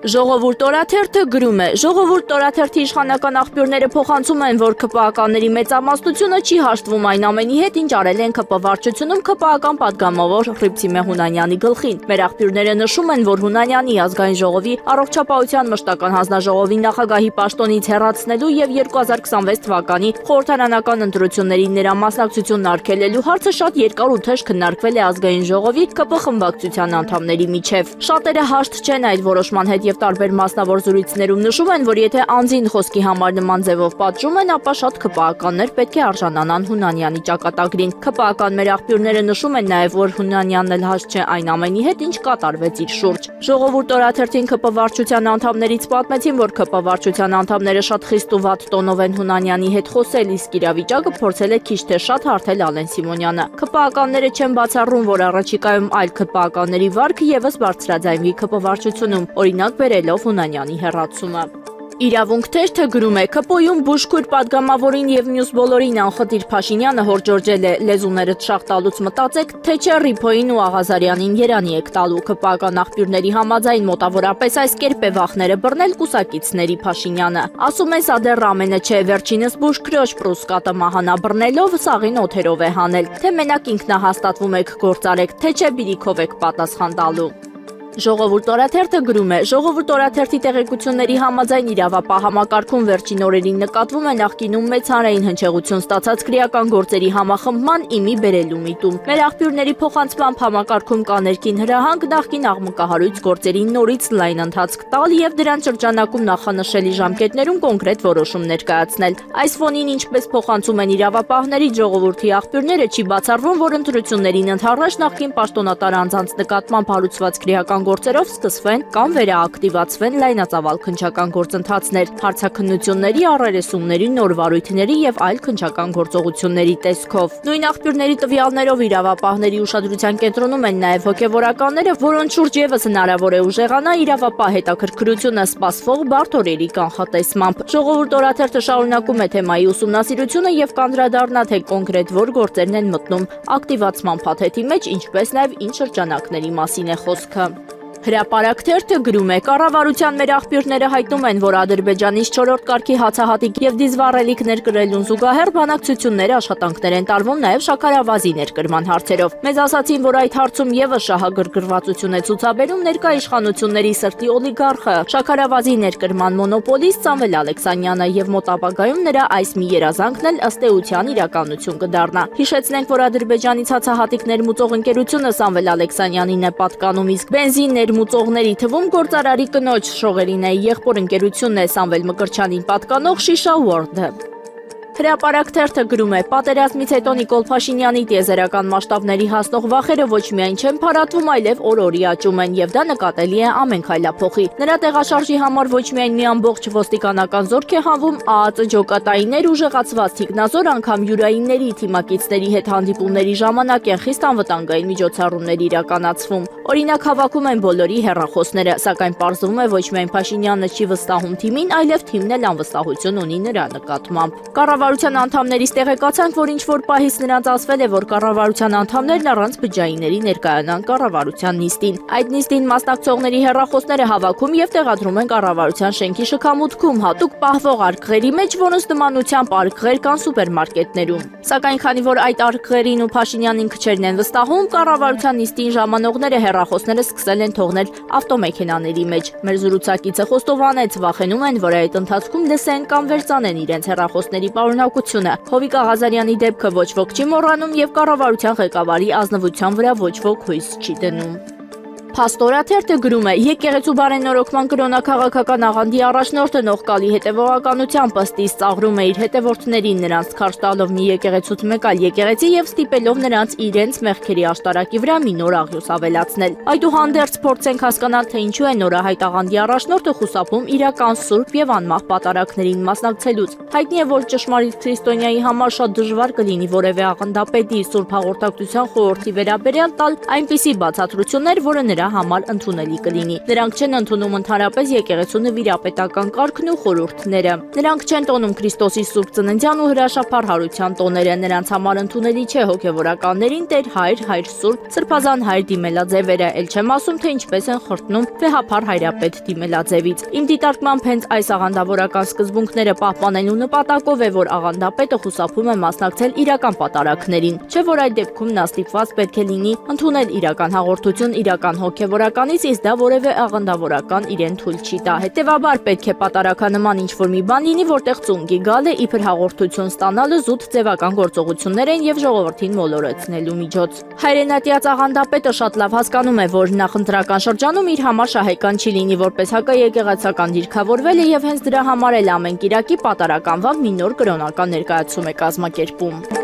Ժողովուրդ օրաթերթը գրում է. Ժողովուրդ օրաթերթի իշխանական աղբյուրները փոխանցում են, որ ԿՊԱ-ականների մեծամասնությունը չի հաշտվում այն ամենի հետ, ինչ արել են ԿՊ վարչությունում ԿՊԱ-ական պատգամավոր Հռիփսիմե Հունանյանի գլխին։ Մեր աղբյուրները նշում են, որ Հունանյանի ազգային ժողովի առողջապահության մշտական հանձնաժողովի նախագահի պաշտոնից հեռացնելու եւ 2026 թվականի խորհրդարանական ընտրությունների նրա մասնակցությունն արգելելու հարցը շատ երկար ու թեժ քննարկվել է ազգային ժողովի ԿՊ խմբակցության անդամների միջև։ Շատերը հաշտ չեն այդ որոշման հետ եւ տարբեր մասնավոր զրույցներում նշում են, որ եթե անձին խոսքի համար նման ձևով պատժում են, ապա շատ ԿՊԱ-ականներ պետք է արժանանան Հունանյանի ճակատագրին։ ԿՊԱ-ական մեր աղբյուրները նշում են նաեւ, որ Հունանյանն էլ հաշտ չէ այն ամենի հետ, ինչ կատարվեց իր շուրջ։ Ժողովուրդ օրաթերթին ԿՊ վարչության անդամներից պատմեցին, որ ԿՊ վարչության անդամները շատ խիստ ու վատ տոնով են Հունանյանի հետ խոսել, իսկ իրավիճակը փորձել է քիչ թե շատ հարթել Ալեն Սիմոնյանը։ ԿՊԱ-ականները չեն բացառում, որ առաջիկայում այլ ԿՊԱ-ականների վարկը եւս բարձրաձայնվի ԿՊ վարչությունում, օրինակ բերելով Հունանյանի հեռացումը։ Իրավունք թերթը գրում է. ԿՊՕ-ում բուժքույր պատգամավորին եւ մյուս բոլորին անխտիր Փաշինյանը հորդորել է լեզուներդ շաղ տալուց մտածեք, թե չէ Ռիփոյին ու Աղազարյանին երանի եք տալու։ ԿՊԱ-ական աղբյուրների համաձայն մոտավորապես այս կերպ է վախները բռնել կուսակիցների Փաշինյանը։ Ասում են, սա դեռ ամենը չէ, վերջինս բուժքրոջ պրուսկատը մահանա բռնելով սաղին օթերով է հանել, թե մենակ ինքնահաստատվում եք գործարեք, թե չէ բիրիքով եք պատասխան տալու։ Ժողովուրդ օրաթերթը գրում է. Ժողովուրդ օրաթերթի տեղեկությունների համաձայն իրավապահ համակարգում վերջին օրերին նկատվում է նախկինում մեծ հանրային հնչեղություն ստացած քրեական գործերի համախմբման իմի բերելու միտում։ Մեր աղբյուրների փոխանցմամբ համակարգում կա ներքին հրահանգ նախկին աղմկահարույց գործերի նորից լայն ընթացք տալ եւ դրան շրջանակում նախանշելի ժամկետներում կոնկրետ որոշումներ կայացնել։ Այս ֆոնին, ինչպես փոխանցում են իրավապահների ժողովրդի աղբյուրները, չի բացառվում, որ ընտրություններին ընդառաջ նախկին պաշտոնատար անձանց նկատմամբ հարուցված քրեական գործերով սկսվեն կամ վերաակտիվացվեն լայնածավալ քննչական գործընթացներ, հարցաքննությունների, առերեսումների, նոր վարույթների եւ այլ քննչական գործողությունների տեսքով։ Նույն աղբյուրների տվյալներով իրավապահների ուշադրության կենտրոնում են նաեւ հոգեվորականները, որոնց շուրջ եւս հնարավոր է ուժեղանա իրավապահ հետաքրքրությունը սպասվող բարդ օրերի կանխատեսմամբ։ Ժողովուրդ օրաթերթը շարունակում է թեմայի ուսումնասիրությունը եւ կանդրադառնա, թե կոնկրետ որ գործերն են մտնում ակտիվացման փաթեթի մեջ, ինչպես նաեւ ինչ շրջանակների մասին է խոսքը։ Հրապարակ թերթը գրում է. Կառավարության մեր աղբյուրները հայտնում են, որ Ադրբեջանից 4-րդ կարգի հացահատիկ եւ դիզվառելիքներ կրելուն զուգահեռ բանակցություններ աշխատանքներ են տարվում նաեւ շաքարավազի ներկրման հարցերով։ Մեզ ասացին, որ այդ հարցում եւս շահագրգռվածություն է ցուցաբերում ներկա իշխանությունների սրտի օլիգարխը, շաքարավազի ներկրման մոնոպոլիստ Սամվել Ալեքսանյանը եւ մոտ ապագայում նրա այս մի երազանքն էլ ըստ էության իրականություն կդառնա։ Հիշեցնենք, որ Ադրբեջանից հացահատիկներ մուծող ընկերությունը Սամվել Ալեքսանյանին է պատկանում, իսկ բենզին մուծողների թվում գործարարի կնոջ շողերին է եղբոր ընկերությունն է Սամվել Մկրտչյանին պատկանող Շիշա World-ը։ Հրապարակ թերթը գրում է. Պատերազմից հետո Նիկոլ Փաշինյանի տիեզերական մասշտաբների հասնող վախերը ոչ միայն չեն փարատվում, այլև օր-օրի աճում են եւ դա նկատելի է ամեն քայլափոխի։ Նրա տեղաշարժի համար ոչ միայն մի ամբողջ ոստիկանական զորք է հանվում, ԱԱԾ ջոկատայիններ ուժեղացված թիկնազոր անգամ յուրայինների թիմակիցների հետ հանդիպումների ժամանակ են խիստ անվտանգային միջոցառումներ իրականացվում։ Օրինակ հավաքում են բոլորի հեռախոսները, սակայն պարզվում է ոչ միայն Փաշինյանը չի վստահում թիմին, այլև թիմն էլ անվստահություն ունի նրա նկատմամբ։ Կառավարության անդամներից տեղեկացանք, որ ինչ-որ պահից նրանց ասվել է, որ կառավարության անդամներն առանց բջջայինների ներկայանան կառավարության նիստին։ Այդ նիստին մասնակցողների հեռախոսները հավաքում եւ տեղադրում են կառավարության շենքի շքամուտքում հատուկ պահվող արկղերի մեջ, որոնց նմանությամբ արկղեր կան սուպերմարկետներում։ Սակայն քանի որ այդ արկղերին ու Փաշինյանին քչերն են վստահում, կառավարության նիստին ժամանողները հեռախոսները սկսել են թողնել ավտոմեքենաների մեջ։ Մեր զրուցակիցը խոստովանեց, վախենում են, որ այդ ընթացքում լսեն կամ վերցանեն իրենց հեռախոսների պարունակությունը։ Հովիկ Աղազարյանի դեպքը ոչ ոք չի մոռանում եւ կառավարության ղեկավարի ազնվության վրա ոչ ոք հույս չի դնում։ Փաստորաթերթը գրում է. Եկեղեցու բարենորոգման կրոնաքաղաքական աղանդի առաջնորդը նողկալի հետևողականությամբ ըստիս ծաղրում է իր հետևորդներին, նրանց քարշ տալով մի եկեղեցուց մեկ այլ եկեղեցի եւ ստիպելով նրանց իրենց մեղքերի աշտարակի վրա մի նոր աղյուս ավելացնել։ Այդուհանդերձ փորձենք հասկանալ, թե ինչու է նորահայտ աղանդի առաջնորդը խուսափում իրական սուրբ եւ անմահ պատարակներին մասնակցելուց։ Հայտնի է, որ ճշմարիտ քրիստոնյայի համար շատ դժվար կլինի որևէ աղանդապետի սուրբ հաղորդակցության խորհրդի վերաբերյալ տալ այնպիսի բացատրություններ, որը նրա նրա համար ընդունելի կլինի։ Նրանք չեն ընդունում ընդհանրապես եկեղեցու նվիրապետական կարգն ու խորհուրդները։ Նրանք չեն տոնում Քրիստոսի Սուրբ Ծննդյան ու հրաշափառ հարության տոները։ Նրանց համար ընդունելի չէ հոգևորականներին Տեր Հայր, Հայր Սուրբ, Սրբազան Հայր դիմելաձևերը, ել չեմ ասում, թե ինչպես են խրտնում վեհափառ հայրապետ դիմելաձևից։ Իմ դիտարկմամբ հենց այս աղանդավորական սկզբունքները պահպանելու նպատակով է, որ աղանդապետը խուսափում է մասնակցել իրական պատարագներին, չէ՞ որ այդ դեպքում նա ստիպված պետք է լինի ընդունել իրական հաղորդություն իրական հոգևորականից, իսկ դա որևէ աղանդավորական իրեն թույլ չի տա։ Հետևաբար պետք է պատարագանման ինչ-որ մի բան լինի, որտեղ ծունկի գալ է իբր հաղորդություն ստանալը զուտ ձևական գործողություններ են եւ ժողովրդին մոլորեցնելու միջոց։ Հայրենատյաց աղանդապետը շատ լավ հասկանում է, որ նախընտրական շրջանում իր համար շահեկան չի լինի որպես հակաեկեղեցական դիրքավորվել է եւ հենց դրա համար էլ ամեն կիրակի պատարագանվան մի նոր կրոնական ներկայացում է կազմակերպում։